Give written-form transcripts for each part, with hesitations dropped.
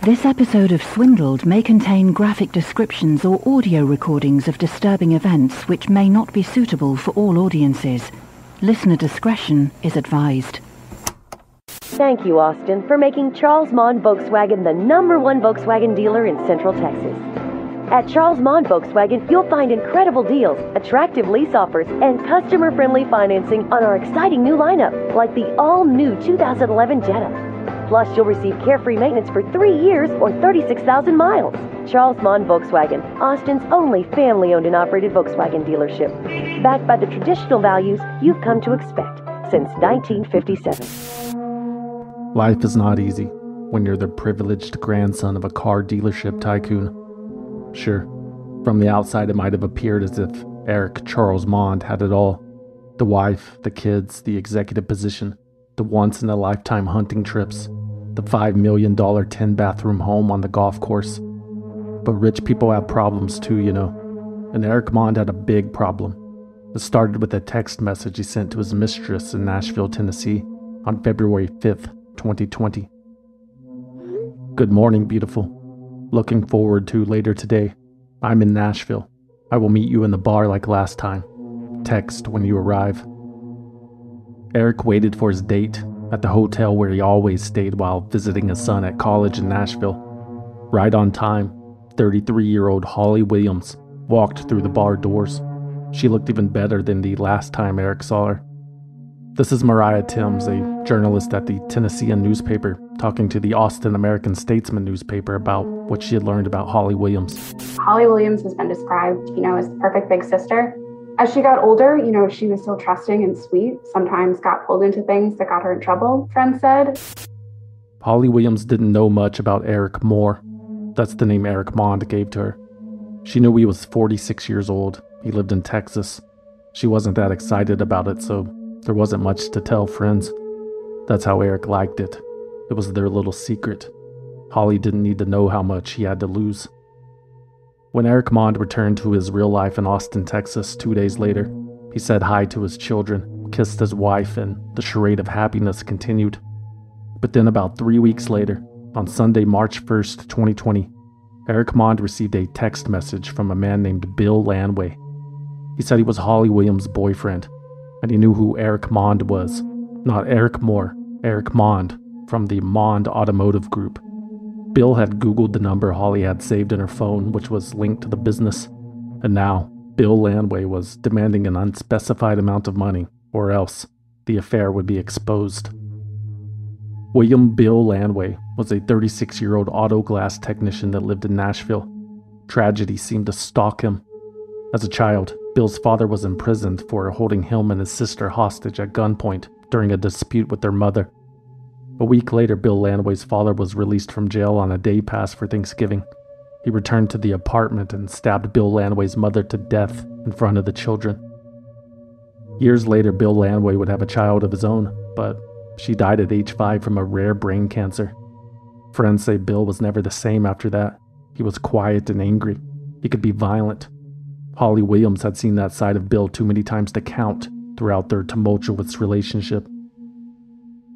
This episode of Swindled may contain graphic descriptions or audio recordings of disturbing events which may not be suitable for all audiences. Listener discretion is advised. Thank you, Austin, for making Charles Maund Volkswagen the #1 Volkswagen dealer in Central Texas. At Charles Maund Volkswagen, you'll find incredible deals, attractive lease offers, and customer-friendly financing on our exciting new lineup, like the all-new 2011 Jetta. Plus, you'll receive carefree maintenance for 3 years or 36,000 miles. Charles Maund Volkswagen, Austin's only family-owned and operated Volkswagen dealership. Backed by the traditional values you've come to expect since 1957. Life is not easy when you're the privileged grandson of a car dealership tycoon. Sure, from the outside it might have appeared as if Erik Charles Maund had it all. The wife, the kids, the executive position, the once-in-a-lifetime hunting trips, the $5 million 10-bathroom home on the golf course. But rich people have problems too, you know. And Erik Maund had a big problem. It started with a text message he sent to his mistress in Nashville, Tennessee, on February 5th, 2020. "Good morning, beautiful. Looking forward to later today. I'm in Nashville. I will meet you in the bar like last time. Text when you arrive." Erik waited for his date at the hotel where he always stayed while visiting his son at college in Nashville. Right on time, 33-year-old Holly Williams walked through the bar doors. She looked even better than the last time Erik saw her. This is Mariah Timms, a journalist at the Tennessean newspaper, talking to the Austin American-Statesman newspaper about what she had learned about Holly Williams. Holly Williams has been described, as the perfect big sister. As she got older, she was still trusting and sweet, sometimes got pulled into things that got her in trouble, friends said. Holly Williams didn't know much about Erik Moore. That's the name Erik Maund gave to her. She knew he was 46 years old. He lived in Texas. She wasn't that excited about it, so there wasn't much to tell friends. That's how Erik liked it. It was their little secret. Holly didn't need to know how much he had to lose. When Erik Maund returned to his real life in Austin, Texas 2 days later, he said hi to his children, kissed his wife, and the charade of happiness continued. But then about 3 weeks later, on Sunday, March 1st, 2020, Erik Maund received a text message from a man named Bill Lanway. He said he was Holly Williams' boyfriend, and he knew who Erik Maund was. Not Erik Moore, Erik Maund, from the Maund Automotive Group. Bill had Googled the number Holly had saved in her phone, which was linked to the business. And now, Bill Lanway was demanding an unspecified amount of money, or else the affair would be exposed. William Bill Lanway was a 36-year-old auto glass technician that lived in Nashville. Tragedy seemed to stalk him. As a child, Bill's father was imprisoned for holding him and his sister hostage at gunpoint during a dispute with their mother. A week later, Bill Lanway's father was released from jail on a day pass for Thanksgiving. He returned to the apartment and stabbed Bill Lanway's mother to death in front of the children. Years later, Bill Lanway would have a child of his own, but she died at age 5 from a rare brain cancer. Friends say Bill was never the same after that. He was quiet and angry. He could be violent. Holly Williams had seen that side of Bill too many times to count throughout their tumultuous relationship.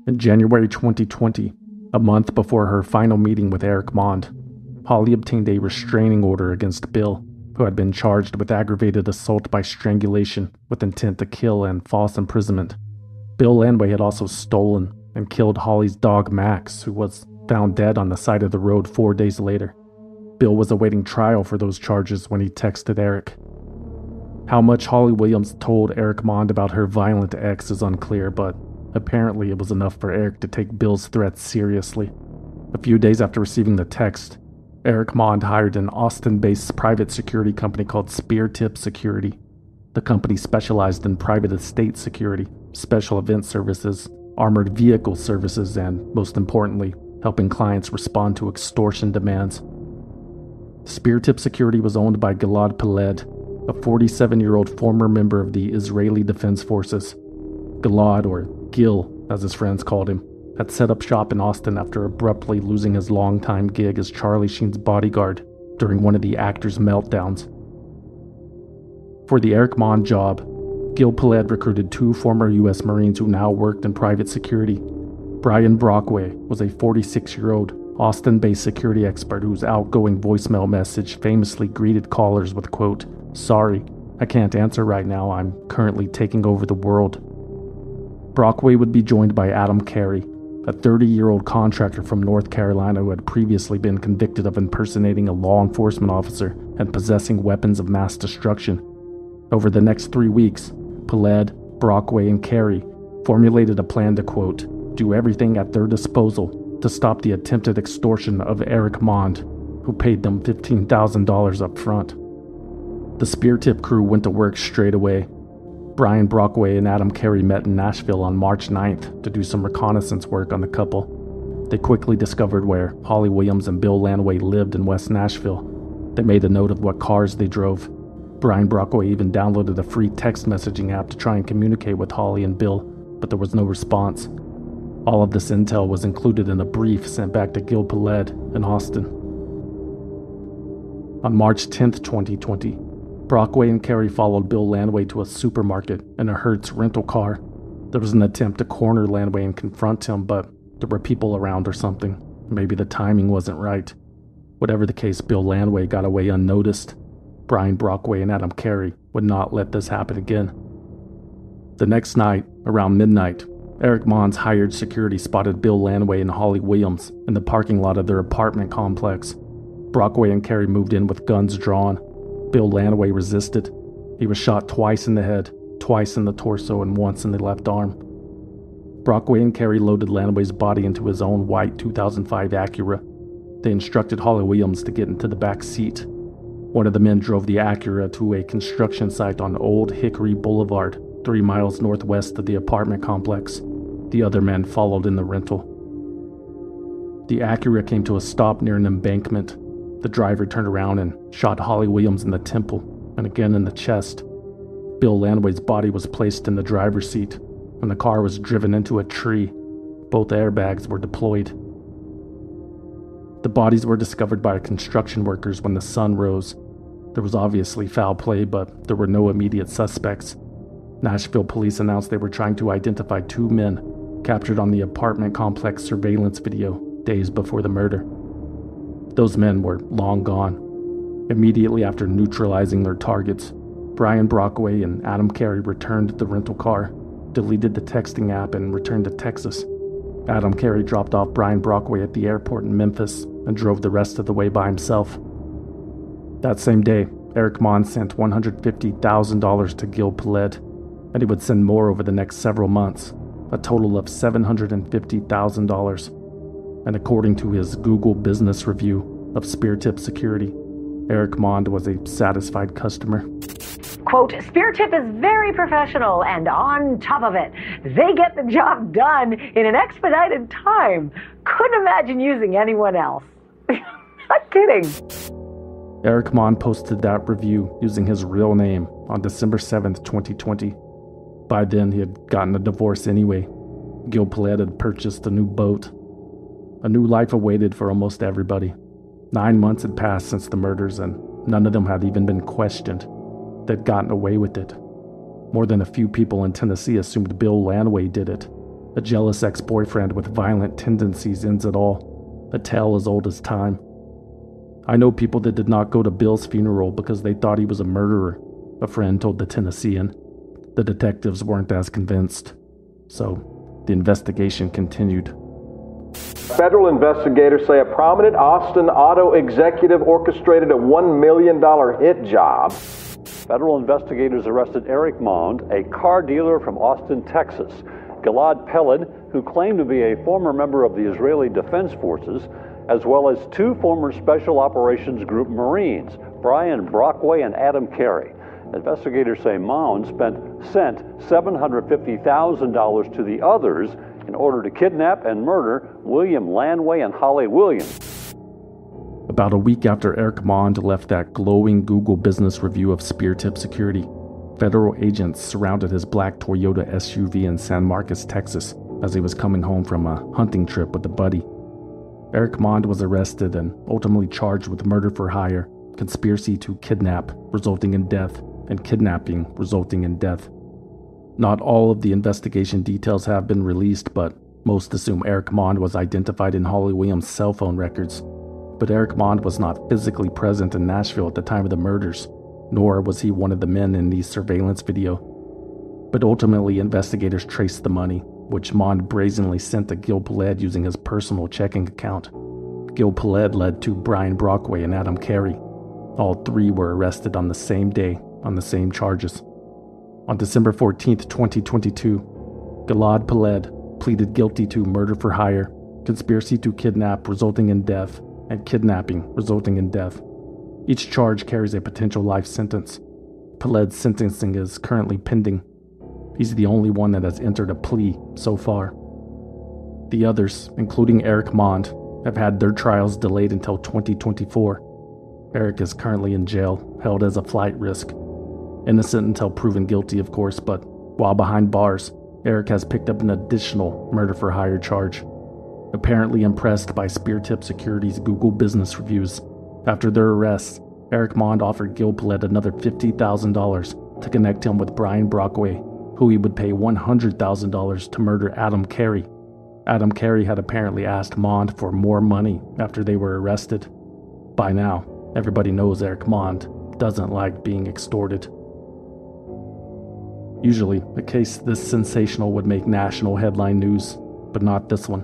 In January 2020, a month before her final meeting with Erik Maund, Holly obtained a restraining order against Bill, who had been charged with aggravated assault by strangulation with intent to kill and false imprisonment. Bill Lanway had also stolen and killed Holly's dog Max, who was found dead on the side of the road 4 days later. Bill was awaiting trial for those charges when he texted Erik. How much Holly Williams told Erik Maund about her violent ex is unclear, but apparently it was enough for Erik to take Bill's threats seriously. A few days after receiving the text, Erik Maund hired an Austin-based private security company called Spear Tip Security. The company specialized in private estate security, special event services, armored vehicle services, and, most importantly, helping clients respond to extortion demands. Spear Tip Security was owned by Gilad Peled, a 47-year-old former member of the Israeli Defense Forces. Gilad, or Gil, as his friends called him, had set up shop in Austin after abruptly losing his longtime gig as Charlie Sheen's bodyguard during one of the actor's meltdowns. For the Erik Maund job, Gil Peled recruited 2 former U.S. Marines who now worked in private security. Brian Brockway was a 46-year-old Austin-based security expert whose outgoing voicemail message famously greeted callers with, quote, "Sorry, I can't answer right now. I'm currently taking over the world." Brockway would be joined by Adam Carey, a 30-year-old contractor from North Carolina who had previously been convicted of impersonating a law enforcement officer and possessing weapons of mass destruction. Over the next 3 weeks, Prelude, Brockway, and Carey formulated a plan to, quote, "do everything at their disposal to stop the attempted extortion of Erik Maund, who paid them $15,000 up front." The spear tip crew went to work straight away. Brian Brockway and Adam Carey met in Nashville on March 9th to do some reconnaissance work on the couple. They quickly discovered where Holly Williams and Bill Landway lived in West Nashville. They made a note of what cars they drove. Brian Brockway even downloaded a free text messaging app to try and communicate with Holly and Bill, but there was no response. All of this intel was included in a brief sent back to Gil Prelude in Austin. On March 10th, 2020, Brockway and Carey followed Bill Landway to a supermarket in a Hertz rental car. There was an attempt to corner Landway and confront him, but there were people around or something. Maybe the timing wasn't right. Whatever the case, Bill Landway got away unnoticed. Brian Brockway and Adam Carey would not let this happen again. The next night, around midnight, Erik Maund's hired security spotted Bill Landway and Holly Williams in the parking lot of their apartment complex. Brockway and Carey moved in with guns drawn. Bill Landway resisted. He was shot twice in the head, twice in the torso, and once in the left arm. Brockway and Carey loaded Landway's body into his own white 2005 Acura. They instructed Holly Williams to get into the back seat. One of the men drove the Acura to a construction site on Old Hickory Boulevard, 3 miles northwest of the apartment complex. The other men followed in the rental. The Acura came to a stop near an embankment. The driver turned around and shot Holly Williams in the temple and again in the chest. Bill Landway's body was placed in the driver's seat, and the car was driven into a tree. Both airbags were deployed. The bodies were discovered by construction workers when the sun rose. There was obviously foul play, but there were no immediate suspects. Nashville police announced they were trying to identify 2 men captured on the apartment complex surveillance video days before the murder. Those men were long gone. Immediately after neutralizing their targets, Brian Brockway and Adam Carey returned the rental car, deleted the texting app, and returned to Texas. Adam Carey dropped off Brian Brockway at the airport in Memphis and drove the rest of the way by himself. That same day, Erik Maund sent $150,000 to Gil Prelude, and he would send more over the next several months, a total of $750,000. And according to his Google business review of Spear Tip Security, Erik Maund was a satisfied customer. Quote, Spear Tip is very professional, and on top of it, they get the job done in an expedited time. Couldn't imagine using anyone else. Not kidding. Erik Maund posted that review using his real name on December 7th, 2020. By then, he had gotten a divorce anyway. Gil Prelude had purchased a new boat. A new life awaited for almost everybody. 9 months had passed since the murders, and none of them had even been questioned. They'd gotten away with it. More than a few people in Tennessee assumed Bill Landway did it. A jealous ex-boyfriend with violent tendencies ends it all. A tale as old as time. I know people that did not go to Bill's funeral because they thought he was a murderer, a friend told the Tennessean. The detectives weren't as convinced. So, the investigation continued. Federal investigators say a prominent Austin auto executive orchestrated a $1 million hit job. Federal investigators arrested Erik Maund, a car dealer from Austin, Texas. Gilad Peled, who claimed to be a former member of the Israeli Defense Forces, as well as 2 former Special Operations Group Marines, Brian Brockway and Adam Carey. Investigators say Maund sent $750,000 to the others in order to kidnap and murder William Landway and Holly Williams. About a week after Erik Maund left that glowing Google business review of Spear Tip Security, federal agents surrounded his black Toyota SUV in San Marcos, Texas, as he was coming home from a hunting trip with a buddy. Erik Maund was arrested and ultimately charged with murder for hire, conspiracy to kidnap, resulting in death, and kidnapping, resulting in death. Not all of the investigation details have been released, but Most assume Erik Maund was identified in Holly Williams' cell phone records, but Erik Maund was not physically present in Nashville at the time of the murders, nor was he one of the men in the surveillance video. But ultimately, investigators traced the money, which Maund brazenly sent to Gil Peled using his personal checking account. Gil Peled led to Brian Brockway and Adam Carey. All three were arrested on the same day on the same charges. On December 14, 2022, Gilad Peled pleaded guilty to murder for hire, conspiracy to kidnap resulting in death, and kidnapping resulting in death. Each charge carries a potential life sentence. Peled's sentencing is currently pending. He's the only one that has entered a plea so far. The others, including Erik Maund, have had their trials delayed until 2024. Erik is currently in jail, held as a flight risk. Innocent until proven guilty, of course, but while behind bars, Erik has picked up an additional murder-for-hire charge. Apparently impressed by SpearTip Security's Google business reviews, after their arrests, Erik Maund offered Gil Peled another $50,000 to connect him with Brian Brockway, who he would pay $100,000 to murder Adam Carey. Adam Carey had apparently asked Maund for more money after they were arrested. By now, everybody knows Erik Maund doesn't like being extorted. Usually, a case this sensational would make national headline news, but not this one.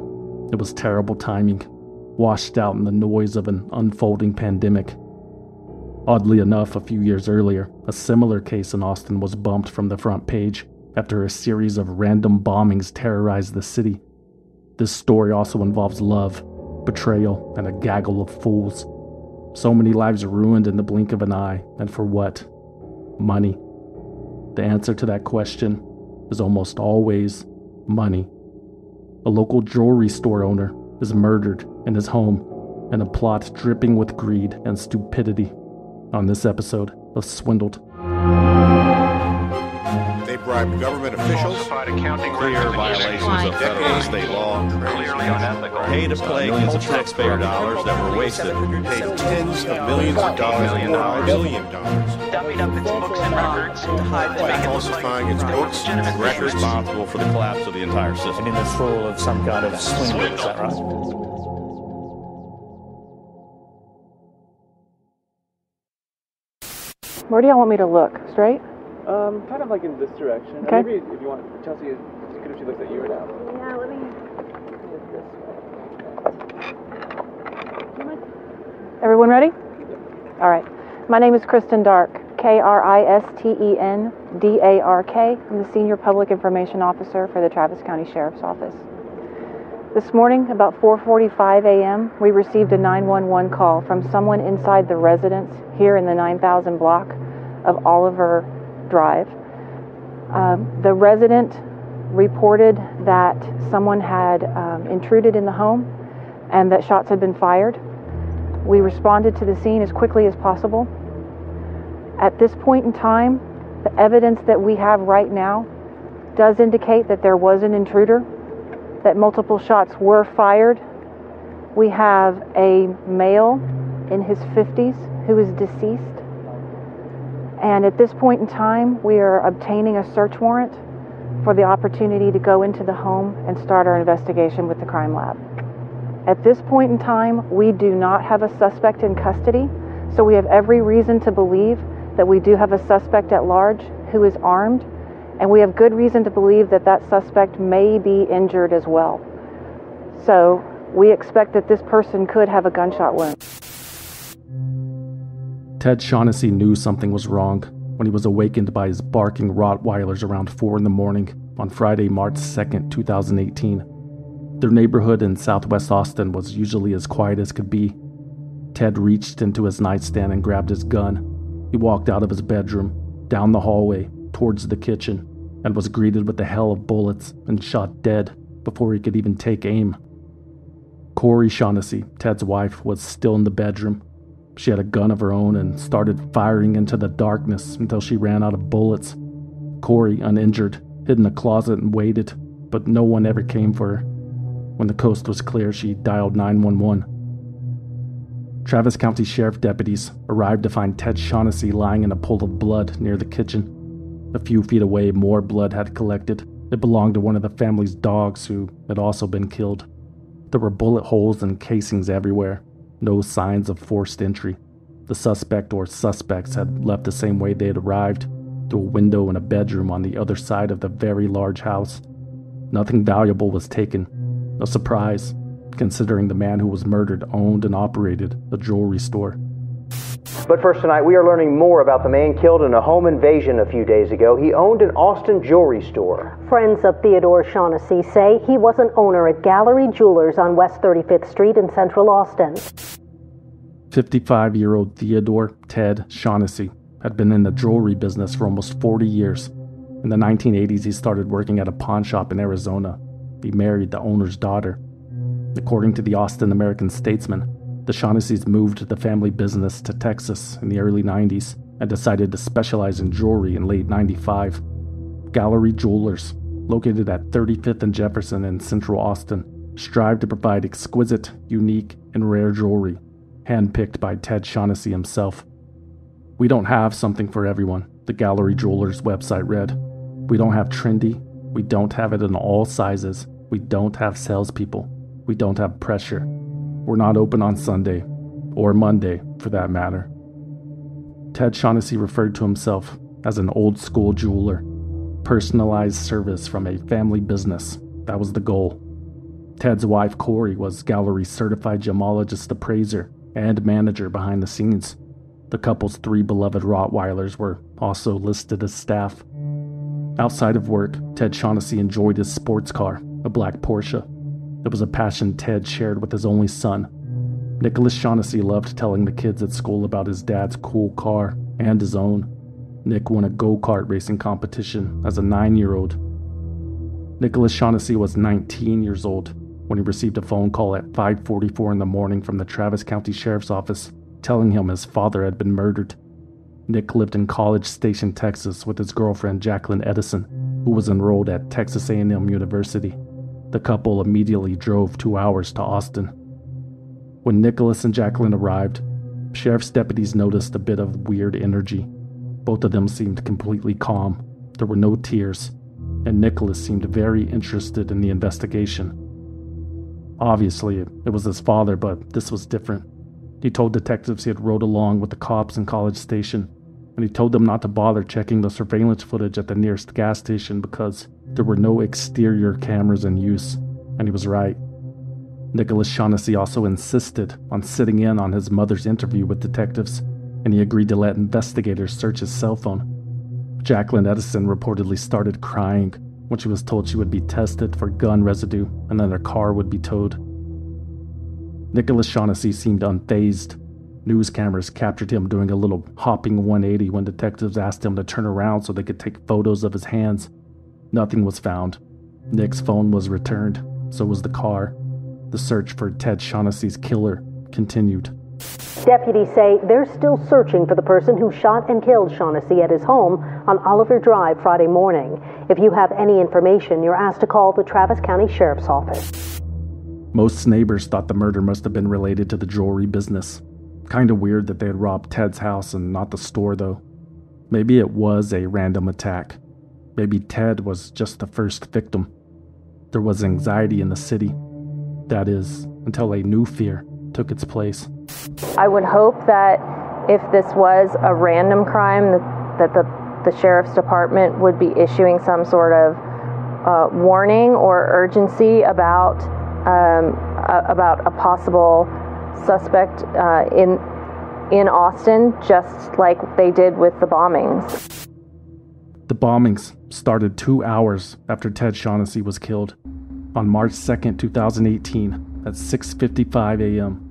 It was terrible timing, washed out in the noise of an unfolding pandemic. Oddly enough, a few years earlier, a similar case in Austin was bumped from the front page after a series of random bombings terrorized the city. This story also involves love, betrayal, and a gaggle of fools. So many lives ruined in the blink of an eye, and for what? Money. The answer to that question is almost always money. A local jewelry store owner is murdered in his home in a plot dripping with greed and stupidity. On this episode of Swindled. They bribed government officials, clear violations of federal and state law, clearly unethical, pay to play millions of taxpayer dollars that were wasted, paid tens of millions of dollars, billion dollars, dummied up its books and records, by falsifying its books and records, responsible for the collapse of the entire system. And in the thrall of some kind of swindle, is that right? Where do y'all want me to look? Straight? Kind of like in this direction. Okay. Maybe if you want, Chelsea, it's good if she looks at you right now. Yeah, let me... Everyone ready? All right. My name is Kristen Dark, Kristendark. I'm the Senior Public Information Officer for the Travis County Sheriff's Office. This morning, about 4:45 a.m., we received a 911 call from someone inside the residence here in the 9000 block of Oliver Drive. The resident reported that someone had intruded in the home and that shots had been fired. We responded to the scene as quickly as possible. At this point in time, the evidence that we have right now does indicate that there was an intruder, that multiple shots were fired. We have a male in his 50s who is deceased. And at this point in time, we are obtaining a search warrant for the opportunity to go into the home and start our investigation with the crime lab. At this point in time, we do not have a suspect in custody, so we have every reason to believe that we do have a suspect at large who is armed, and we have good reason to believe that that suspect may be injured as well. So we expect that this person could have a gunshot wound. Ted Shaughnessy knew something was wrong when he was awakened by his barking Rottweilers around 4 a.m. on Friday, March 2nd, 2018. Their neighborhood in southwest Austin was usually as quiet as could be. Ted reached into his nightstand and grabbed his gun. He walked out of his bedroom, down the hallway, towards the kitchen, and was greeted with a hail of bullets and shot dead before he could even take aim. Corey Shaughnessy, Ted's wife, was still in the bedroom. She had a gun of her own and started firing into the darkness until she ran out of bullets. Corey, uninjured, hid in a closet and waited, but no one ever came for her. When the coast was clear, she dialed 911. Travis County Sheriff deputies arrived to find Ted Shaughnessy lying in a pool of blood near the kitchen. A few feet away, more blood had collected, It belonged to one of the family's dogs who had also been killed. There were bullet holes and casings everywhere, no signs of forced entry. The suspect or suspects had left the same way they had arrived, through a window in a bedroom on the other side of the very large house. Nothing valuable was taken. A surprise, considering the man who was murdered owned and operated a jewelry store. But first tonight, we are learning more about the man killed in a home invasion a few days ago. He owned an Austin jewelry store. Friends of Theodore Shaughnessy say he was an owner at Gallery Jewelers on West 35th Street in Central Austin. 55-year-old Theodore Ted Shaughnessy had been in the jewelry business for almost 40 years. In the 1980s, he started working at a pawn shop in Arizona. He married the owner's daughter. According to the Austin American-Statesman, the Shaughnessy's moved the family business to Texas in the early 90s and decided to specialize in jewelry in late 95. Gallery Jewelers, located at 35th and Jefferson in Central Austin, strive to provide exquisite, unique, and rare jewelry, handpicked by Ted Shaughnessy himself. "We don't have something for everyone," the Gallery Jewelers website read. "We don't have trendy. We don't have it in all sizes. We don't have salespeople. We don't have pressure. We're not open on Sunday, or Monday, for that matter." Ted Shaughnessy referred to himself as an old-school jeweler. Personalized service from a family business. That was the goal. Ted's wife, Corey, was Gallery's certified gemologist appraiser and manager behind the scenes. The couple's 3 beloved Rottweilers were also listed as staff. Outside of work, Ted Shaughnessy enjoyed his sports car, a black Porsche. It was a passion Ted shared with his only son. Nicolas Shaughnessy loved telling the kids at school about his dad's cool car and his own. Nick won a go-kart racing competition as a 9-year-old. Nicolas Shaughnessy was 19 years old when he received a phone call at 5:44 in the morning from the Travis County Sheriff's Office telling him his father had been murdered. Nick lived in College Station, Texas with his girlfriend Jacqueline Edison, who was enrolled at Texas A&M University. The couple immediately drove 2 hours to Austin. When Nicholas and Jacqueline arrived, sheriff's deputies noticed a bit of weird energy. Both of them seemed completely calm. There were no tears, and Nicholas seemed very interested in the investigation. Obviously, it was his father, but this was different. He told detectives he had rode along with the cops in College Station, and he told them not to bother checking the surveillance footage at the nearest gas station because there were no exterior cameras in use, and he was right. Nicolas Shaughnessy also insisted on sitting in on his mother's interview with detectives, and he agreed to let investigators search his cell phone. Jacqueline Edison reportedly started crying when she was told she would be tested for gun residue and then her car would be towed. Nicolas Shaughnessy seemed unfazed. News cameras captured him doing a little hopping 180 when detectives asked him to turn around so they could take photos of his hands. Nothing was found. Nick's phone was returned, so was the car. The search for Ted Shaughnessy's killer continued. Deputies say they're still searching for the person who shot and killed Shaughnessy at his home on Oliver Drive Friday morning. If you have any information, you're asked to call the Travis County Sheriff's Office. Most neighbors thought the murder must have been related to the jewelry business. Kinda weird that they had robbed Ted's house and not the store, though. Maybe it was a random attack. Maybe Ted was just the first victim. There was anxiety in the city. That is, until a new fear took its place. I would hope that if this was a random crime, that the sheriff's department would be issuing some sort of warning or urgency about a possible suspect in Austin, just like they did with the bombings. The bombings started 2 hours after Ted Shaughnessy was killed. On March 2nd, 2018, at 6:55 a.m.,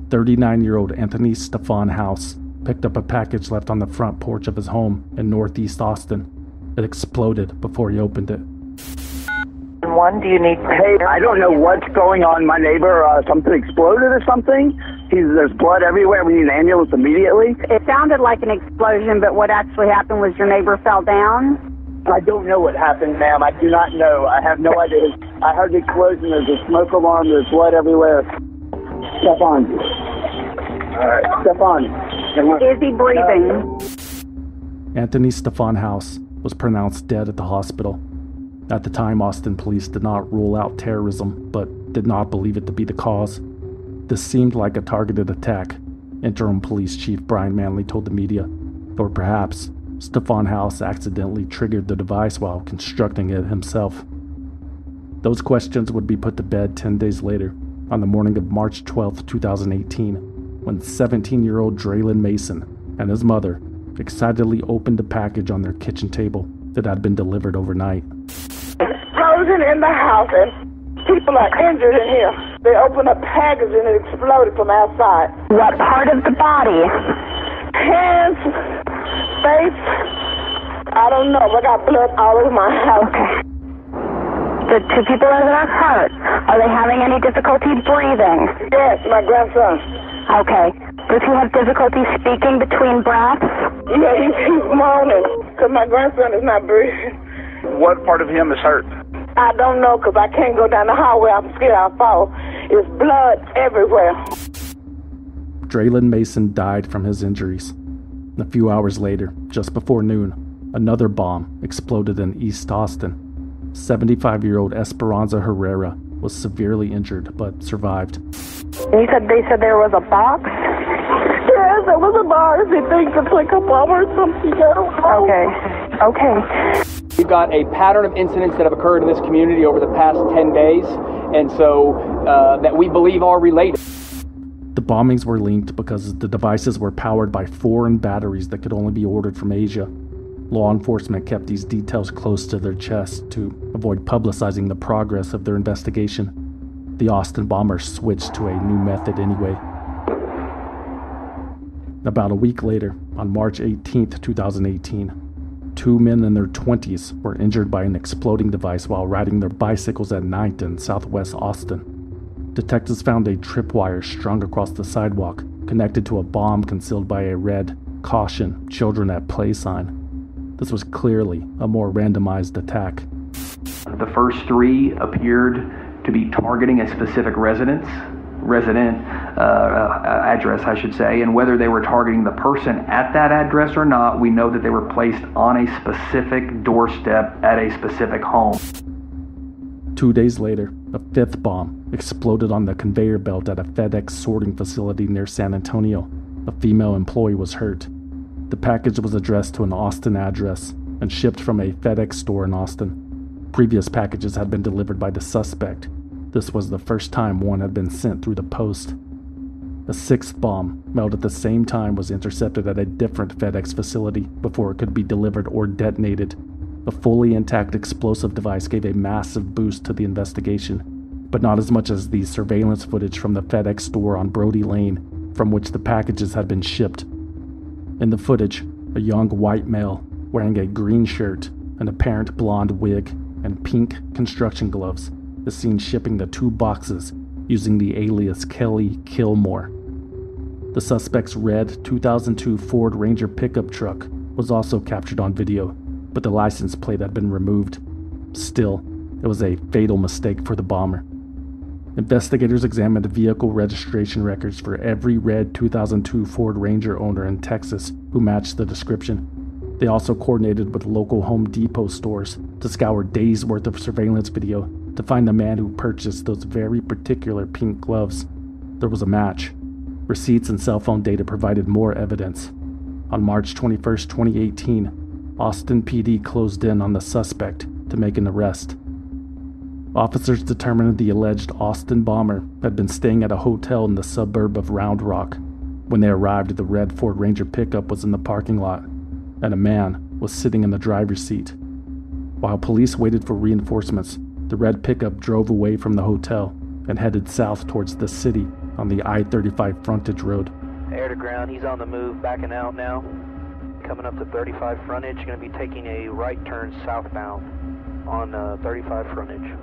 39-year-old Anthony Stefan House picked up a package left on the front porch of his home in northeast Austin. It exploded before he opened it. Do you need? Hey, I don't know what's going on. My neighbor, something exploded or something. There's blood everywhere. We need an ambulance immediately. It sounded like an explosion, but what actually happened was your neighbor fell down? I don't know what happened, ma'am. I do not know. I have no idea. I heard the explosion. There's a smoke alarm. There's blood everywhere. Stefan. All right. Stefan. Is he breathing? Anthony Stefan House was pronounced dead at the hospital. At the time, Austin police did not rule out terrorism, but did not believe it to be the cause. This seemed like a targeted attack, Interim Police Chief Brian Manley told the media. Or perhaps Stefan House accidentally triggered the device while constructing it himself. Those questions would be put to bed 10 days later, on the morning of March 12, 2018, when 17-year-old Draylon Mason and his mother excitedly opened a package on their kitchen table that had been delivered overnight. Explosion in the house and people are injured in here. They opened a package and it exploded from outside. What part of the body? Hands, face, I don't know. I got blood all over my house. Okay. The two people that are hurt, are they having any difficulty breathing? Yes, my grandson. Okay. Does he have difficulty speaking between breaths? Yeah, he's moaning because my grandson is not breathing. What part of him is hurt? I don't know because I can't go down the hallway. I'm scared I'll fall. There's blood everywhere. Draylon Mason died from his injuries. A few hours later, just before noon, another bomb exploded in East Austin. 75-year-old Esperanza Herrera was severely injured but survived. They said there was a box? Yes, there was a box. They think it's like a bomb or something. Okay. We've got a pattern of incidents that have occurred in this community over the past 10 days, and so that we believe are related. The bombings were linked because the devices were powered by foreign batteries that could only be ordered from Asia. Law enforcement kept these details close to their chest to avoid publicizing the progress of their investigation. The Austin bombers switched to a new method anyway. About a week later, on March 18, 2018, two men in their 20s were injured by an exploding device while riding their bicycles at night in southwest Austin. Detectives found a tripwire strung across the sidewalk, connected to a bomb concealed by a red "Caution, Children at Play" sign. This was clearly a more randomized attack. The first three appeared to be targeting a specific resident address, I should say, and whether they were targeting the person at that address or not, we know that they were placed on a specific doorstep at a specific home. 2 days later, a fifth bomb exploded on the conveyor belt at a FedEx sorting facility near San Antonio. A female employee was hurt. The package was addressed to an Austin address and shipped from a FedEx store in Austin. Previous packages had been delivered by the suspect. This was the first time one had been sent through the post. A sixth bomb, mailed at the same time, was intercepted at a different FedEx facility before it could be delivered or detonated. A fully intact explosive device gave a massive boost to the investigation, but not as much as the surveillance footage from the FedEx store on Brody Lane, from which the packages had been shipped. In the footage, a young white male wearing a green shirt, an apparent blonde wig, and pink construction gloves is seen shipping the 2 boxes using the alias Kelly Kilmore. The suspect's red 2002 Ford Ranger pickup truck was also captured on video, but the license plate had been removed. Still, it was a fatal mistake for the bomber. Investigators examined vehicle registration records for every red 2002 Ford Ranger owner in Texas who matched the description. They also coordinated with local Home Depot stores to scour days' worth of surveillance video to find the man who purchased those very particular pink gloves. There was a match. Receipts and cell phone data provided more evidence. On March 21, 2018, Austin PD closed in on the suspect to make an arrest. Officers determined the alleged Austin bomber had been staying at a hotel in the suburb of Round Rock. When they arrived, the red Ford Ranger pickup was in the parking lot, and a man was sitting in the driver's seat. While police waited for reinforcements, the red pickup drove away from the hotel and headed south towards the city on the I-35 frontage road. Air to ground, he's on the move, backing out now. Coming up to 35 frontage, going to be taking a right turn southbound on 35 frontage.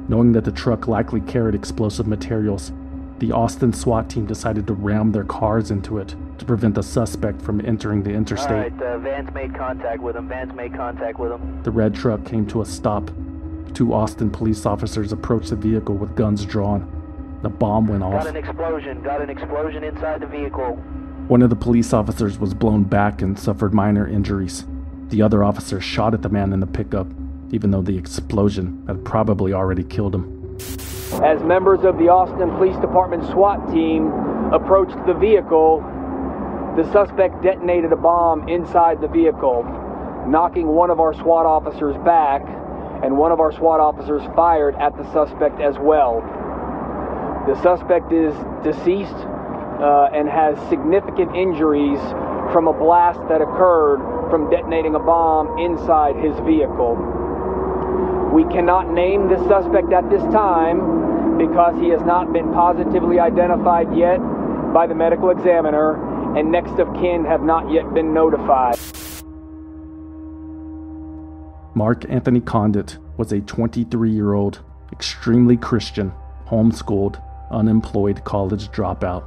Knowing that the truck likely carried explosive materials, the Austin SWAT team decided to ram their cars into it to prevent the suspect from entering the interstate. All right, Van's made contact with him. The red truck came to a stop. 2 Austin police officers approached the vehicle with guns drawn. The bomb went off. Got an explosion inside the vehicle. One of the police officers was blown back and suffered minor injuries. The other officer shot at the man in the pickup. even though the explosion had probably already killed him. As members of the Austin Police Department SWAT team approached the vehicle, the suspect detonated a bomb inside the vehicle, knocking one of our SWAT officers back, and one of our SWAT officers fired at the suspect as well. The suspect is deceased and has significant injuries from a blast that occurred from detonating a bomb inside his vehicle. We cannot name the suspect at this time because he has not been positively identified yet by the medical examiner, and next of kin have not yet been notified. Mark Anthony Condit was a 23-year-old, extremely Christian, homeschooled, unemployed college dropout.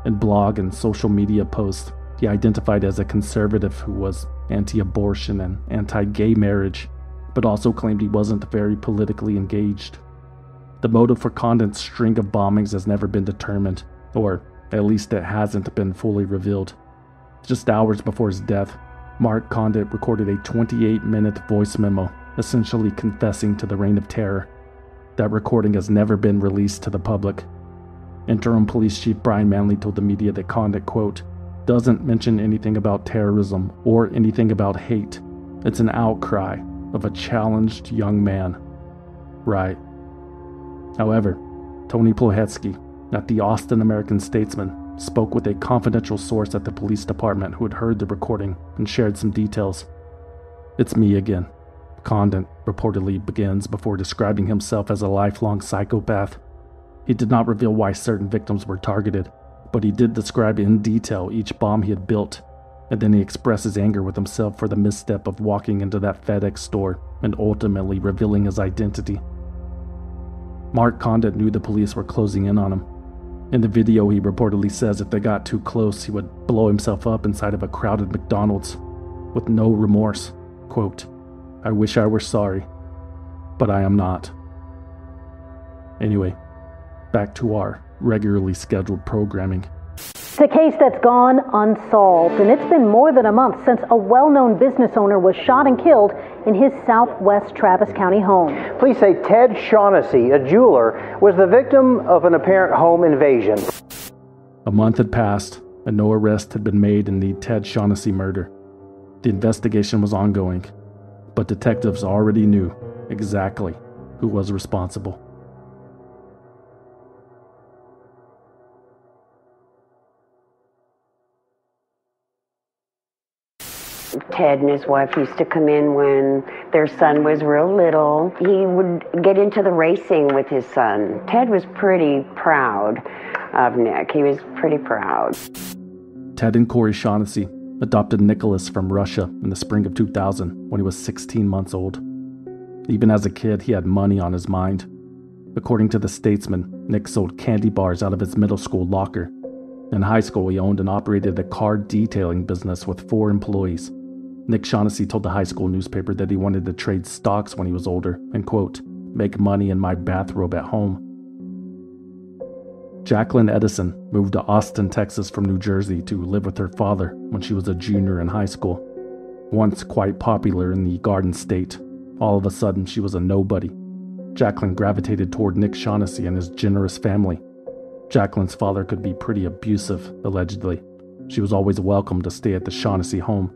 In blog and social media posts, he identified as a conservative who was anti-abortion and anti-gay marriage, but also claimed he wasn't very politically engaged. The motive for Condit's string of bombings has never been determined, or at least it hasn't been fully revealed. Just hours before his death, Mark Condit recorded a 28-minute voice memo, essentially confessing to the reign of terror. That recording has never been released to the public. Interim Police Chief Brian Manley told the media that Condit, quote, doesn't mention anything about terrorism or anything about hate. It's an outcry of a challenged young man. Right. However, Tony Plohetsky, at the Austin American-Statesman, spoke with a confidential source at the police department who had heard the recording and shared some details. It's me again. Condit reportedly begins before describing himself as a lifelong psychopath. He did not reveal why certain victims were targeted, but he did describe in detail each bomb he had built, and then he expresses anger with himself for the misstep of walking into that FedEx store and ultimately revealing his identity. Mark Condit knew the police were closing in on him. In the video, he reportedly says if they got too close, he would blow himself up inside of a crowded McDonald's with no remorse. Quote, I wish I were sorry, but I am not. Anyway, back to our regularly scheduled programming. It's a case that's gone unsolved, and it's been more than a month since a well-known business owner was shot and killed in his southwest Travis County home. Police say Ted Shaughnessy, a jeweler, was the victim of an apparent home invasion. A month had passed, and no arrest had been made in the Ted Shaughnessy murder. The investigation was ongoing, but detectives already knew exactly who was responsible. Ted and his wife used to come in when their son was real little. He would get into the racing with his son. Ted was pretty proud of Nick. He was pretty proud. Ted and Corey Shaughnessy adopted Nicolas from Russia in the spring of 2000 when he was 16 months old. Even as a kid, he had money on his mind. According to the Statesman, Nick sold candy bars out of his middle school locker. In high school, he owned and operated a car detailing business with 4 employees. Nick Shaughnessy told the high school newspaper that he wanted to trade stocks when he was older and, quote, make money in my bathrobe at home. Jacqueline Edison moved to Austin, Texas from New Jersey to live with her father when she was a junior in high school. Once quite popular in the Garden State, all of a sudden she was a nobody. Jacqueline gravitated toward Nick Shaughnessy and his generous family. Jacqueline's father could be pretty abusive, allegedly. She was always welcome to stay at the Shaughnessy home.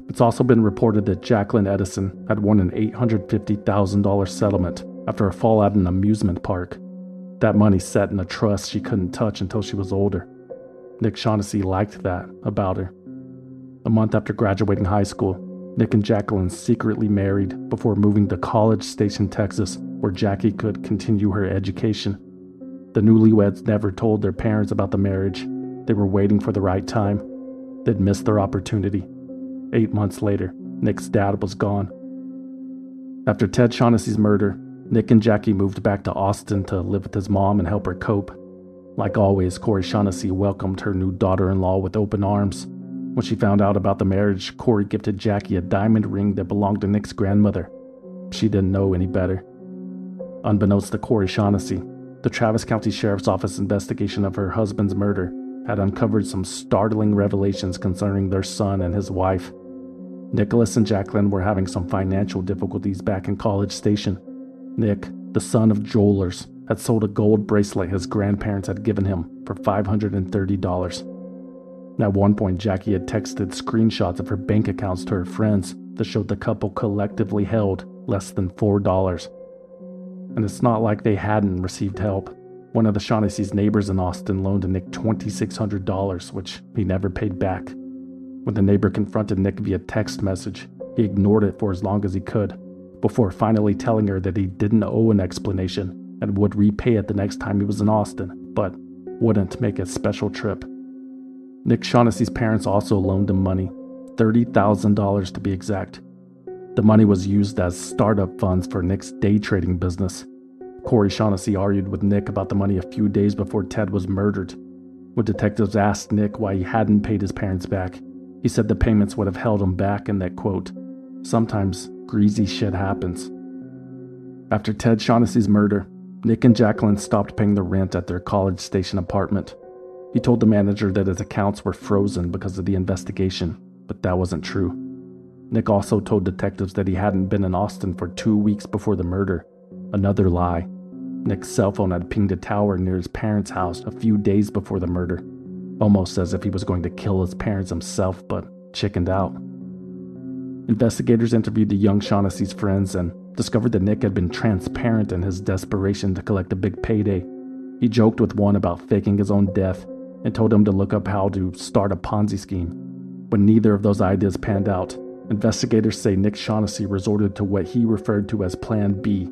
It's also been reported that Jacqueline Edison had won an $850,000 settlement after a fallout in an amusement park. That money sat in a trust she couldn't touch until she was older. Nick Shaughnessy liked that about her. A month after graduating high school, Nick and Jacqueline secretly married before moving to College Station, Texas, where Jackie could continue her education. The newlyweds never told their parents about the marriage. They were waiting for the right time. They'd missed their opportunity. 8 months later, Nick's dad was gone. After Ted Shaughnessy's murder, Nick and Jackie moved back to Austin to live with his mom and help her cope. Like always, Corey Shaughnessy welcomed her new daughter-in-law with open arms. When she found out about the marriage, Corey gifted Jackie a diamond ring that belonged to Nick's grandmother. She didn't know any better. Unbeknownst to Corey Shaughnessy, the Travis County Sheriff's Office investigation of her husband's murder had uncovered some startling revelations concerning their son and his wife. Nicolas and Jacqueline were having some financial difficulties back in College Station. Nick, the son of jewelers, had sold a gold bracelet his grandparents had given him for $530. At one point, Jackie had texted screenshots of her bank accounts to her friends that showed the couple collectively held less than $4. And it's not like they hadn't received help. One of the Shaughnessy's neighbors in Austin loaned Nick $2,600, which he never paid back. When the neighbor confronted Nick via text message, he ignored it for as long as he could, before finally telling her that he didn't owe an explanation and would repay it the next time he was in Austin, but wouldn't make a special trip. Nick Shaughnessy's parents also loaned him money, $30,000 to be exact. The money was used as startup funds for Nick's day trading business. Corey Shaughnessy argued with Nick about the money a few days before Ted was murdered. When detectives asked Nick why he hadn't paid his parents back, he said the payments would have held him back and that, quote, sometimes greasy shit happens. After Ted Shaughnessy's murder, Nick and Jacqueline stopped paying the rent at their College Station apartment. He told the manager that his accounts were frozen because of the investigation, but that wasn't true. Nick also told detectives that he hadn't been in Austin for 2 weeks before the murder. Another lie. Nick's cell phone had pinged a tower near his parents' house a few days before the murder, almost as if he was going to kill his parents himself, but chickened out. Investigators interviewed the young Shaughnessy's friends and discovered that Nick had been transparent in his desperation to collect a big payday. He joked with one about faking his own death and told him to look up how to start a Ponzi scheme. When neither of those ideas panned out, investigators say Nick Shaughnessy resorted to what he referred to as Plan B.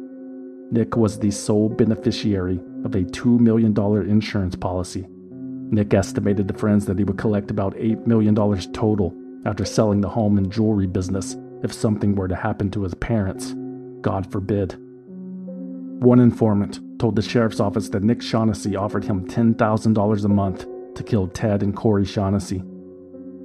Nick was the sole beneficiary of a $2 million insurance policy. Nick estimated to friends that he would collect about $8 million total after selling the home and jewelry business if something were to happen to his parents. God forbid. One informant told the sheriff's office that Nick Shaughnessy offered him $10,000 a month to kill Ted and Corey Shaughnessy.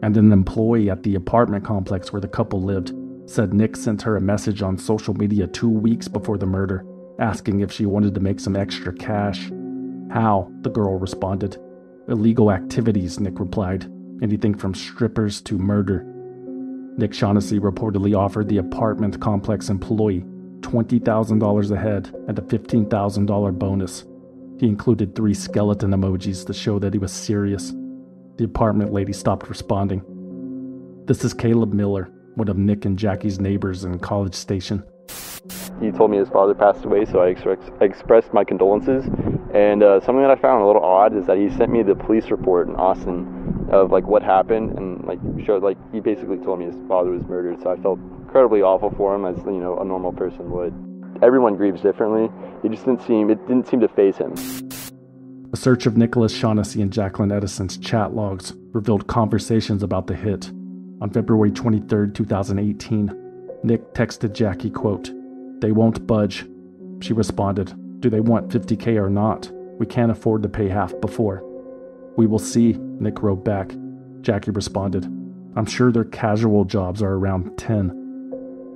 And an employee at the apartment complex where the couple lived said Nick sent her a message on social media 2 weeks before the murder, asking if she wanted to make some extra cash. How? The girl responded. Illegal activities, Nick replied. Anything from strippers to murder. Nick Shaughnessy reportedly offered the apartment complex employee $20,000 a head and a $15,000 bonus. He included 3 skeleton emojis to show that he was serious. The apartment lady stopped responding. This is Caleb Miller, one of Nick and Jackie's neighbors in College Station. He told me his father passed away, so I expressed my condolences. And something that I found a little odd is that he sent me the police report in Austin of like what happened, and like showed like he basically told me his father was murdered. So I felt incredibly awful for him, as a normal person would. Everyone grieves differently. It didn't seem to faze him. A search of Nicholas Shaughnessy and Jacqueline Edison's chat logs revealed conversations about the hit. On February 23, 2018, Nick texted Jackie, quote, "They won't budge." She responded, "Do they want $50K or not? We can't afford to pay half before." "We will see," Nick wrote back. Jackie responded, "I'm sure their casual jobs are around 10.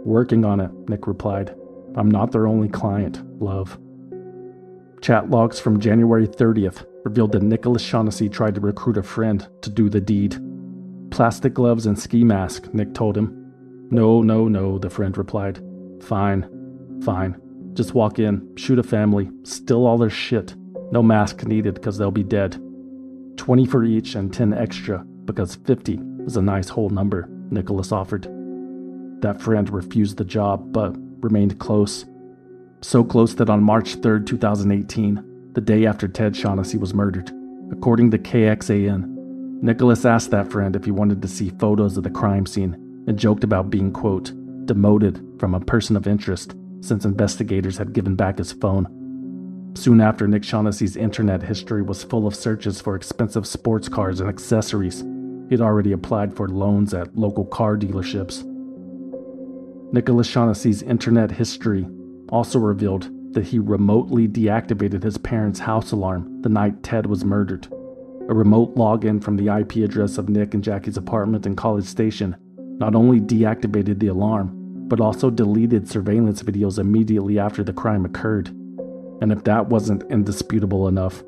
"Working on it," Nick replied. "I'm not their only client, love." Chat logs from January 30th revealed that Nicholas Shaughnessy tried to recruit a friend to do the deed. "Plastic gloves and ski mask," Nick told him. No, the friend replied. Fine. Just walk in, shoot a family, steal all their shit. No mask needed because they'll be dead. 20 for each and 10 extra because 50 is a nice whole number," Nicholas offered. That friend refused the job, but remained close. So close that on March 3rd, 2018, the day after Ted Shaughnessy was murdered, according to KXAN, Nicholas asked that friend if he wanted to see photos of the crime scene and joked about being, quote, demoted from a person of interest since investigators had given back his phone. Soon after, Nick Shaughnessy's internet history was full of searches for expensive sports cars and accessories. He'd already applied for loans at local car dealerships. Nicholas Shaughnessy's internet history also revealed that he remotely deactivated his parents' house alarm the night Ted was murdered. A remote login from the IP address of Nick and Jackie's apartment in College Station not only deactivated the alarm, but also deleted surveillance videos immediately after the crime occurred. And if that wasn't indisputable enough,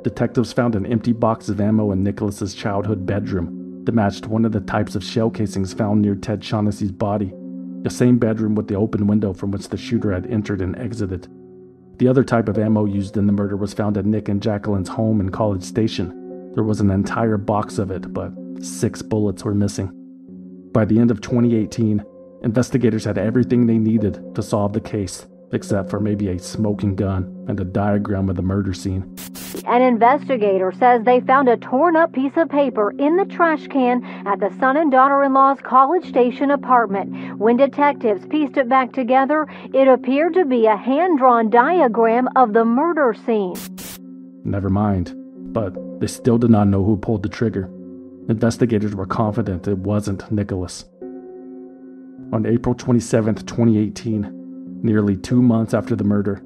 detectives found an empty box of ammo in Nicholas's childhood bedroom that matched one of the types of shell casings found near Ted Shaughnessy's body, the same bedroom with the open window from which the shooter had entered and exited. The other type of ammo used in the murder was found at Nick and Jacqueline's home in College Station. There was an entire box of it, but 6 bullets were missing. By the end of 2018, investigators had everything they needed to solve the case, except for maybe a smoking gun and a diagram of the murder scene. An investigator says they found a torn-up piece of paper in the trash can at the son and daughter-in-law's College Station apartment. When detectives pieced it back together, it appeared to be a hand-drawn diagram of the murder scene. Never mind, but they still did not know who pulled the trigger. Investigators were confident it wasn't Nicolas. On April 27, 2018, nearly 2 months after the murder,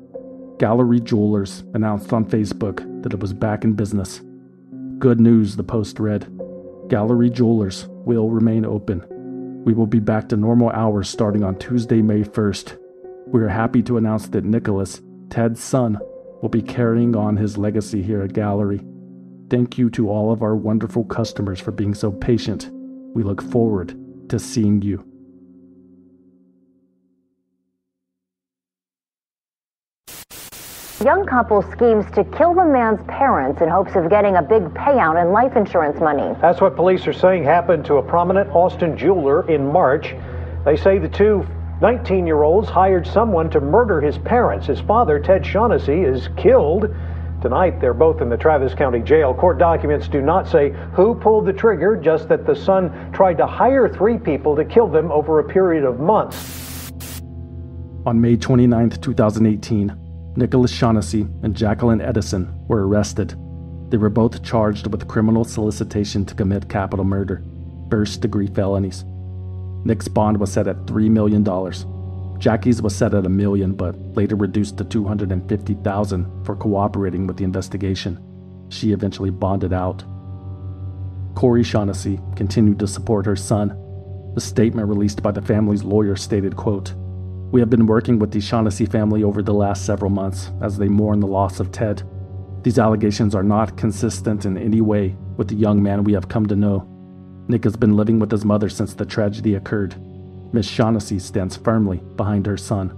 Gallery Jewelers announced on Facebook that it was back in business. Good news, the post read. Gallery Jewelers will remain open. We will be back to normal hours starting on Tuesday, May 1st. We are happy to announce that Nicolas, Ted's son, will be carrying on his legacy here at Gallery. Thank you to all of our wonderful customers for being so patient. We look forward to seeing you. Young couple schemes to kill the man's parents in hopes of getting a big payout in life insurance money. That's what police are saying happened to a prominent Austin jeweler in March. They say the two 19-year-olds hired someone to murder his parents. His father, Ted Shaughnessy, is killed. Tonight, they're both in the Travis County Jail. Court documents do not say who pulled the trigger, just that the son tried to hire 3 people to kill them over a period of months. On May 29, 2018, Nicolas Shaughnessy and Jacqueline Edison were arrested. They were both charged with criminal solicitation to commit capital murder, first-degree felonies. Nick's bond was set at $3 million. Jackie's was set at $1 million, but later reduced to $250,000 for cooperating with the investigation. She eventually bonded out. Corey Shaughnessy continued to support her son. The statement released by the family's lawyer stated, quote, "We have been working with the Shaughnessy family over the last several months as they mourn the loss of Ted. These allegations are not consistent in any way with the young man we have come to know. Nick has been living with his mother since the tragedy occurred. Miss Shaughnessy stands firmly behind her son."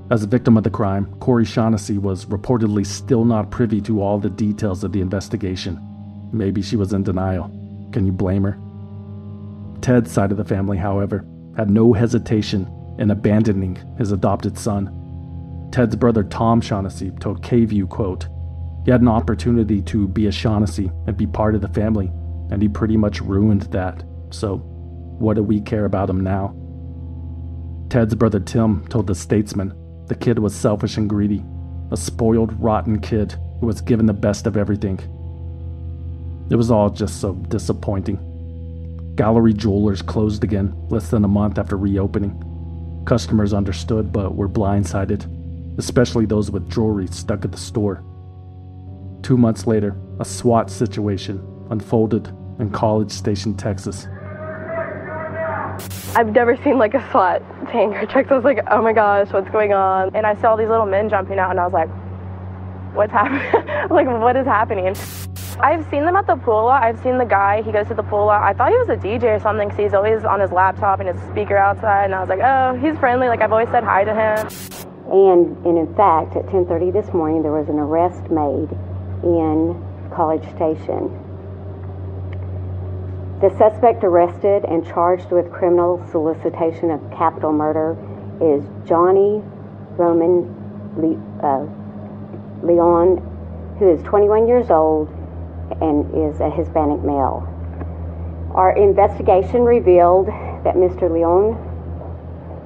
As a victim of the crime, Corey Shaughnessy was reportedly still not privy to all the details of the investigation. Maybe she was in denial. Can you blame her? Ted's side of the family, however, had no hesitation in abandoning his adopted son. Ted's brother Tom Shaughnessy told KVUE, quote, "He had an opportunity to be a Shaughnessy and be part of the family, and he pretty much ruined that. So, what do we care about him now?" Ted's brother Tim told the Statesman the kid was selfish and greedy, a spoiled, rotten kid who was given the best of everything. It was all just so disappointing. Gallery Jewelers closed again less than a month after reopening. Customers understood but were blindsided, especially those with jewelry stuck at the store. 2 months later, a SWAT situation unfolded in College Station, Texas. I've never seen like a SWAT tank or truck. So I was like, oh my gosh, what's going on? And I saw these little men jumping out and I was like, what's happening? Like, what is happening? I've seen them at the pool lot. I've seen the guy, he goes to the pool lot. I thought he was a DJ or something because he's always on his laptop and his speaker outside. And I was like, oh, he's friendly. Like, I've always said hi to him. And in fact, at 10:30 this morning, there was an arrest made in College Station. The suspect arrested and charged with criminal solicitation of capital murder is Johnny Roman Leon, who is 21 years old and is a Hispanic male. Our investigation revealed that Mr. Leon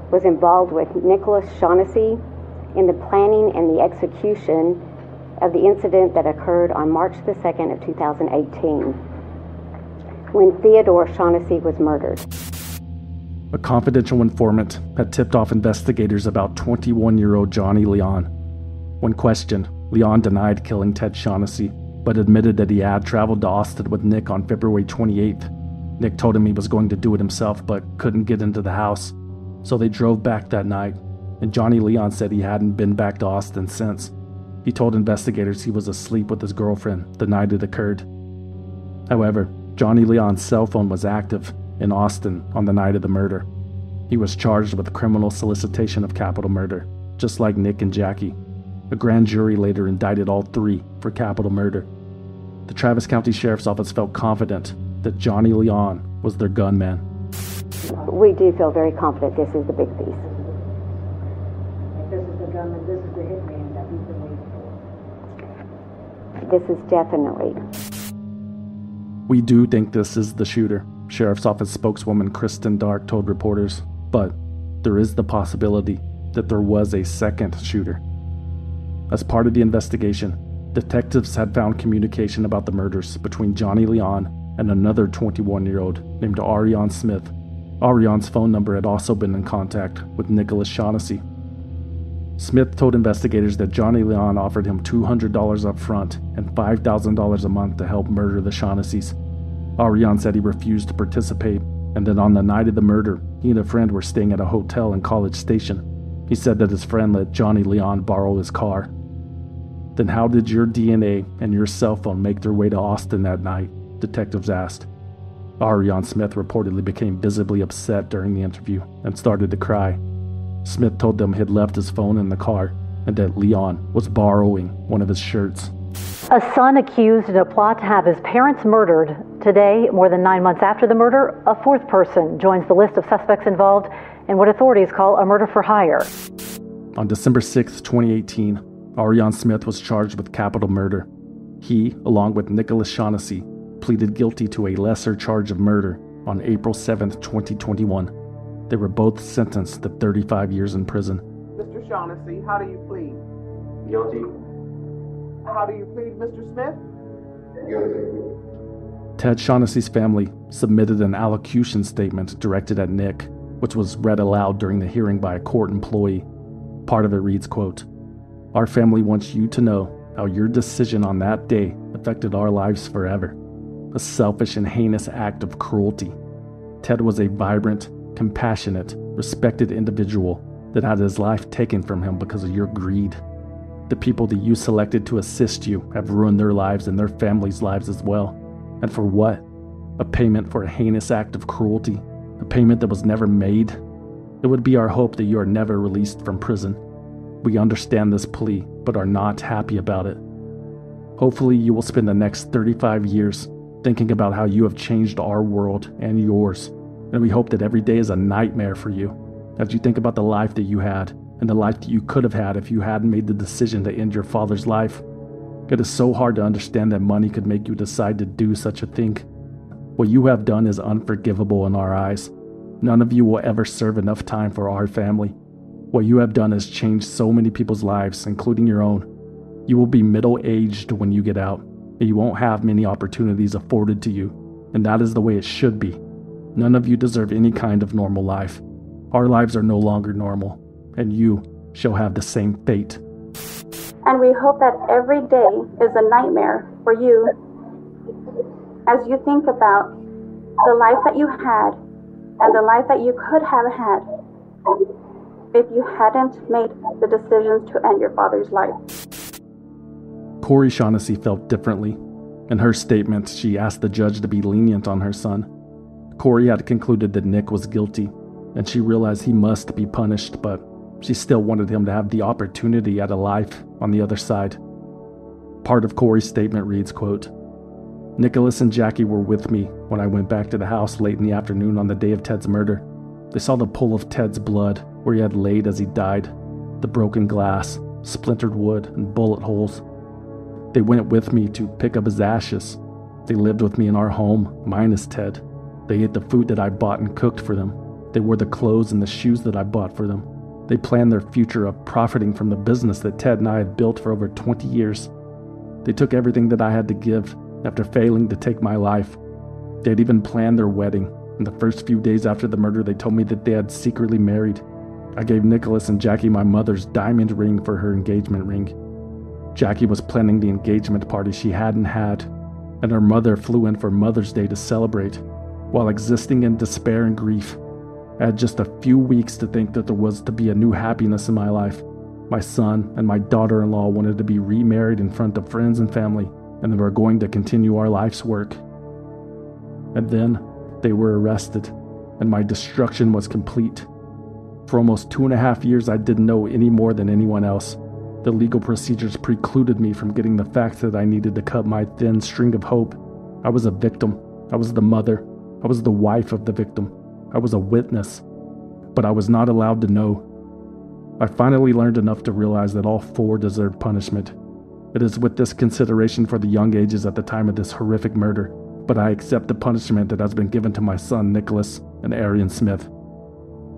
was involved with Nicolas Shaughnessy in the planning and the execution of the incident that occurred on March the 2nd of 2018. when Theodore Shaughnessy was murdered. A confidential informant had tipped off investigators about 21-year-old Johnny Leon. When questioned, Leon denied killing Ted Shaughnessy, but admitted that he had traveled to Austin with Nick on February 28th. Nick told him he was going to do it himself, but couldn't get into the house. So they drove back that night, and Johnny Leon said he hadn't been back to Austin since. He told investigators he was asleep with his girlfriend the night it occurred. However, Johnny Leon's cell phone was active in Austin on the night of the murder. He was charged with criminal solicitation of capital murder, just like Nick and Jackie. A grand jury later indicted all three for capital murder. The Travis County Sheriff's Office felt confident that Johnny Leon was their gunman. We do feel very confident this is the big thief. If this is the gunman, this is the hitman that we've been waiting for. This is definitely. We do think this is the shooter, Sheriff's Office spokeswoman Kristen Dark told reporters, but there is the possibility that there was a second shooter. As part of the investigation, detectives had found communication about the murders between Johnny Leon and another 21-year-old named Ariane Smith. Ariane's phone number had also been in contact with Nicolas Shaughnessy. Smith told investigators that Johnny Leon offered him $200 up front and $5,000 a month to help murder the Shaughnessy's. Ariane said he refused to participate, and that on the night of the murder, he and a friend were staying at a hotel in College Station. He said that his friend let Johnny Leon borrow his car. Then how did your DNA and your cell phone make their way to Austin that night? Detectives asked. Ariane Smith reportedly became visibly upset during the interview and started to cry. Smith told them he'd left his phone in the car and that Leon was borrowing one of his shirts. A son accused in a plot to have his parents murdered. Today, more than 9 months after the murder, a fourth person joins the list of suspects involved in what authorities call a murder for hire. On December 6, 2018, Ariane Smith was charged with capital murder. He, along with Nicolas Shaughnessy, pleaded guilty to a lesser charge of murder on April 7, 2021. They were both sentenced to 35 years in prison. Mr. Shaughnessy, how do you plead? Guilty. How do you plead, Mr. Smith? Guilty. Ted Shaughnessy's family submitted an allocution statement directed at Nick, which was read aloud during the hearing by a court employee. Part of it reads, quote, "Our family wants you to know how your decision on that day affected our lives forever. A selfish and heinous act of cruelty. Ted was a vibrant, compassionate, respected individual that had his life taken from him because of your greed. The people that you selected to assist you have ruined their lives and their families' lives as well. And for what? A payment for a heinous act of cruelty? A payment that was never made? It would be our hope that you are never released from prison. We understand this plea, but are not happy about it. Hopefully you will spend the next 35 years thinking about how you have changed our world and yours, and we hope that every day is a nightmare for you, as you think about the life that you had, and the life that you could have had if you hadn't made the decision to end your father's life. It is so hard to understand that money could make you decide to do such a thing. What you have done is unforgivable in our eyes. None of you will ever serve enough time for our family. What you have done has changed so many people's lives, including your own. You will be middle-aged when you get out, and you won't have many opportunities afforded to you, and that is the way it should be. None of you deserve any kind of normal life. Our lives are no longer normal, and you shall have the same fate." And we hope that every day is a nightmare for you as you think about the life that you had and the life that you could have had if you hadn't made the decisions to end your father's life. Corey Shaughnessy felt differently. In her statement, she asked the judge to be lenient on her son. Corey had concluded that Nick was guilty, and she realized he must be punished, but she still wanted him to have the opportunity at a life on the other side. Part of Corey's statement reads, quote, "Nicolas and Jackie were with me when I went back to the house late in the afternoon on the day of Ted's murder. They saw the pool of Ted's blood where he had laid as he died, the broken glass, splintered wood, and bullet holes. They went with me to pick up his ashes. They lived with me in our home, minus Ted. They ate the food that I bought and cooked for them. They wore the clothes and the shoes that I bought for them. They planned their future of profiting from the business that Ted and I had built for over 20 years. They took everything that I had to give after failing to take my life. They had even planned their wedding. In the first few days after the murder, they told me that they had secretly married. I gave Nicolas and Jackie my mother's diamond ring for her engagement ring. Jackie was planning the engagement party she hadn't had, and her mother flew in for Mother's Day to celebrate. While existing in despair and grief, I had just a few weeks to think that there was to be a new happiness in my life. My son and my daughter-in-law wanted to be remarried in front of friends and family, and they were going to continue our life's work. And then they were arrested, and my destruction was complete. For almost 2.5 years, I didn't know any more than anyone else. The legal procedures precluded me from getting the facts that I needed to cut my thin string of hope. I was a victim. I was the mother. I was the wife of the victim. I was a witness. But I was not allowed to know. I finally learned enough to realize that all 4 deserved punishment. It is with this consideration for the young ages at the time of this horrific murder, but I accept the punishment that has been given to my son Nicolas and Arian Smith.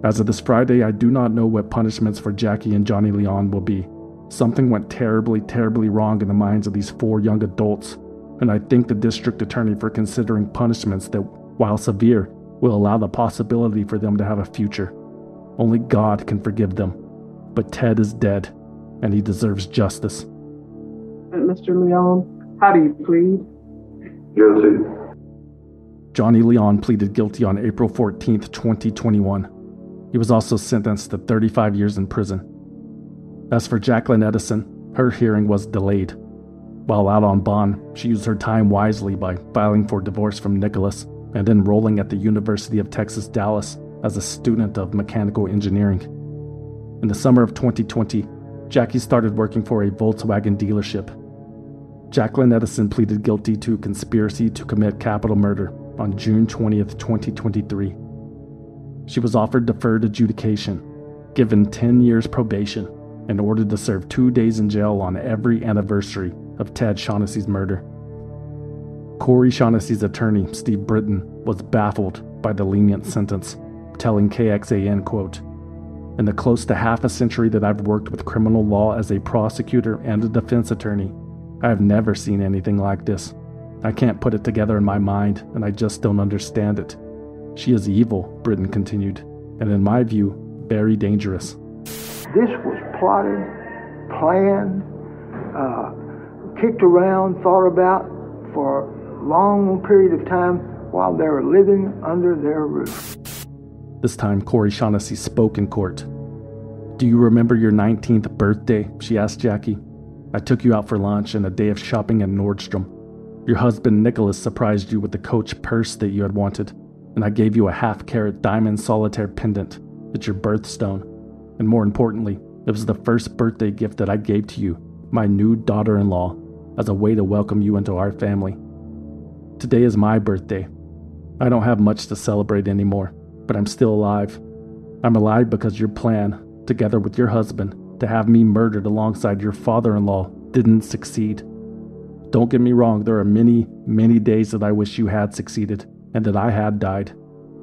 As of this Friday, I do not know what punishments for Jackie and Johnny Leon will be. Something went terribly, terribly wrong in the minds of these 4 young adults, and I thank the district attorney for considering punishments that, while severe, will allow the possibility for them to have a future. Only God can forgive them. But Ted is dead, and he deserves justice. Mr. Leon, how do you plead? Guilty. Johnny Leon pleaded guilty on April 14th, 2021. He was also sentenced to 35 years in prison. As for Jacqueline Edison, her hearing was delayed. While out on bond, she used her time wisely by filing for divorce from Nicolas and enrolling at the University of Texas, Dallas as a student of mechanical engineering. In the summer of 2020, Jackie started working for a Volkswagen dealership. Jacqueline Edison pleaded guilty to conspiracy to commit capital murder on June 20th, 2023. She was offered deferred adjudication, given 10 years probation, and ordered to serve 2 days in jail on every anniversary of Ted Shaughnessy's murder. Corey Shaughnessy's attorney, Steve Britton, was baffled by the lenient sentence, telling KXAN, quote, "In the close to half a century that I've worked with criminal law as a prosecutor and a defense attorney, I have never seen anything like this. I can't put it together in my mind, and I just don't understand it. She is evil," Britton continued, "and in my view, very dangerous." This was plotted, planned, kicked around, thought about for a long period of time while they were living under their roof. This time, Corey Shaughnessy spoke in court. "Do you remember your 19th birthday?" she asked Jackie. "I took you out for lunch and a day of shopping at Nordstrom. Your husband Nicolas surprised you with the Coach purse that you had wanted, and I gave you a half-carat diamond solitaire pendant. It's your birthstone. And more importantly, it was the first birthday gift that I gave to you, my new daughter-in-law, as a way to welcome you into our family. Today is my birthday. I don't have much to celebrate anymore, but I'm still alive. I'm alive because your plan, together with your husband, to have me murdered alongside your father-in-law didn't succeed. Don't get me wrong, there are many, many days that I wish you had succeeded and that I had died.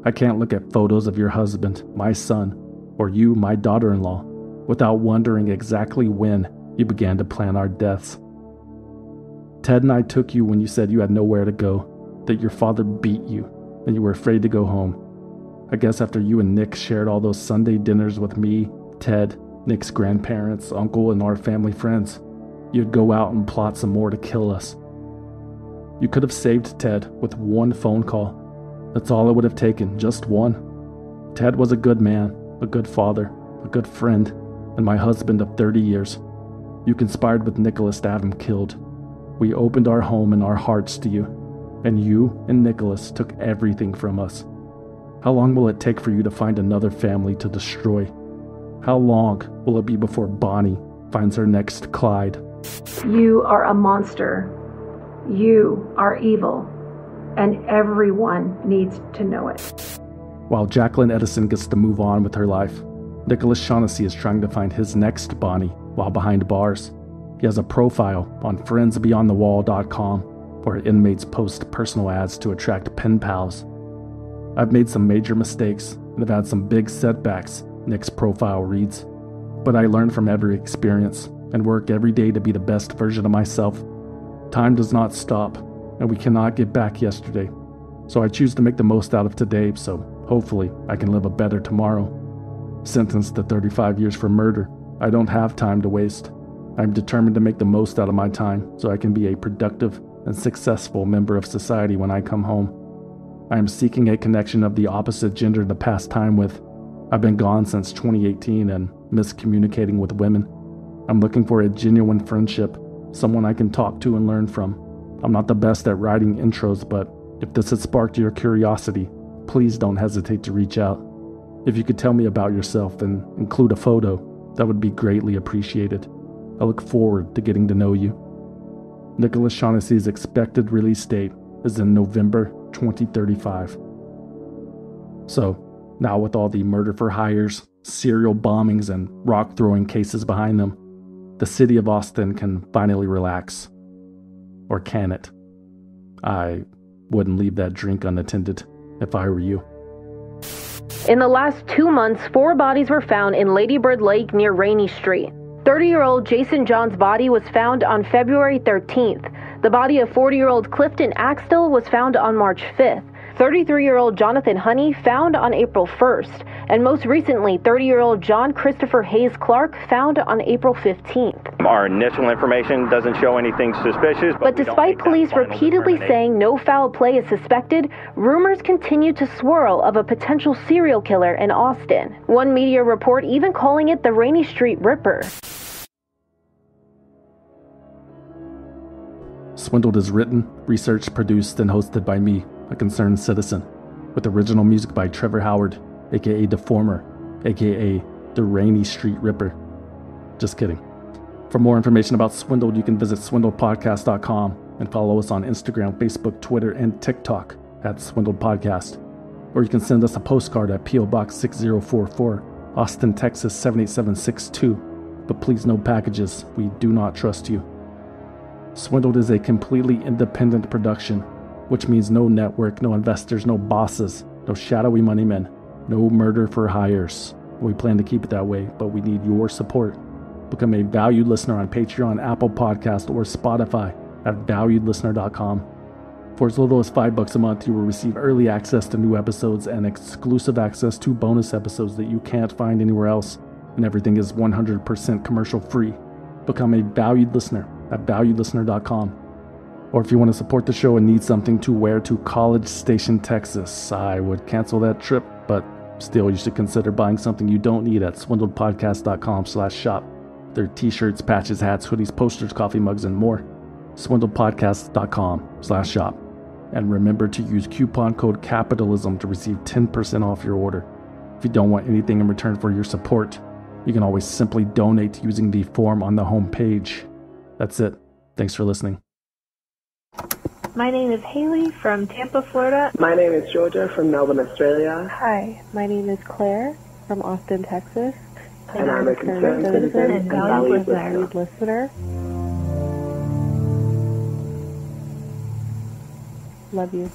I can't look at photos of your husband, my son, or you, my daughter-in-law, without wondering exactly when you began to plan our deaths. Ted and I took you when you said you had nowhere to go, that your father beat you, and you were afraid to go home. I guess after you and Nick shared all those Sunday dinners with me, Ted, Nick's grandparents, uncle, and our family friends, you'd go out and plot some more to kill us. You could have saved Ted with one phone call. That's all it would have taken, just one. Ted was a good man, a good father, a good friend, and my husband of 30 years. You conspired with Nicolas to have him killed. We opened our home and our hearts to you, and you and Nicolas took everything from us. How long will it take for you to find another family to destroy? How long will it be before Bonnie finds her next Clyde? You are a monster. You are evil, and everyone needs to know it. While Jacqueline Edison gets to move on with her life, Nicolas Shaughnessy is trying to find his next Bonnie while behind bars. He has a profile on friendsbeyondthewall.com where inmates post personal ads to attract pen pals. I've made some major mistakes and have had some big setbacks, Nick's profile reads. But I learn from every experience and work every day to be the best version of myself. Time does not stop, and we cannot get back yesterday. So I choose to make the most out of today, so hopefully I can live a better tomorrow. Sentenced to 35 years for murder, I don't have time to waste. I'm determined to make the most out of my time so I can be a productive and successful member of society when I come home. I am seeking a connection of the opposite gender to pass time with. I've been gone since 2018 and miscommunicating with women. I'm looking for a genuine friendship, someone I can talk to and learn from. I'm not the best at writing intros, but If this has sparked your curiosity, please don't hesitate to reach out. If you could tell me about yourself and include a photo, that would be greatly appreciated. I look forward to getting to know you. Nicolas Shaughnessy's expected release date is in November 2035. So, now with all the murder for hires, serial bombings, and rock throwing cases behind them, the city of Austin can finally relax. Or can it? I wouldn't leave that drink unattended if I were you. In the last 2 months, 4 bodies were found in Lady Bird Lake near Rainey Street. 30-year-old Jason John's body was found on February 13th. The body of 40-year-old Clifton Axtell was found on March 5th. 33-year-old Jonathan Honey found on April 1st. And most recently, 30-year-old John Christopher Hayes Clark found on April 15th. Our initial information doesn't show anything suspicious. But despite police repeatedly saying no foul play is suspected, rumors continue to swirl of a potential serial killer in Austin. One media report even calling it the Rainey Street Ripper. Swindled is written, researched, produced, and hosted by me, a concerned citizen, with original music by Trevor Howard, aka Deformer, aka the Rainey Street Ripper. Just kidding. For more information about Swindled, you can visit swindledpodcast.com and follow us on Instagram, Facebook, Twitter, and TikTok at Swindled Podcast. Or you can send us a postcard at P.O. Box 6044, Austin, Texas 78762. But please, no packages. We do not trust you. Swindled is a completely independent production, which means no network, no investors, no bosses, no shadowy money men, no murder for hires. We plan to keep it that way, but we need your support. Become a valued listener on Patreon, Apple Podcast, or Spotify at valuedlistener.com. For as little as $5 a month, you will receive early access to new episodes and exclusive access to bonus episodes that you can't find anywhere else, and everything is 100% commercial free. Become a valued listener at valuedlistener.com. Or if you want to support the show and need something to wear to College Station, Texas, I would cancel that trip, but still you should consider buying something you don't need at swindledpodcast.com/shop. There are t-shirts, patches, hats, hoodies, posters, coffee mugs, and more. swindledpodcast.com/shop. And remember to use coupon code CAPITALISM to receive 10% off your order. If you don't want anything in return for your support, you can always simply donate using the form on the home page. That's it. Thanks for listening. My name is Haley from Tampa, Florida. My name is Georgia from Melbourne, Australia. Hi, my name is Claire from Austin, Texas. And I'm a concerned citizen and valued listener. Love you.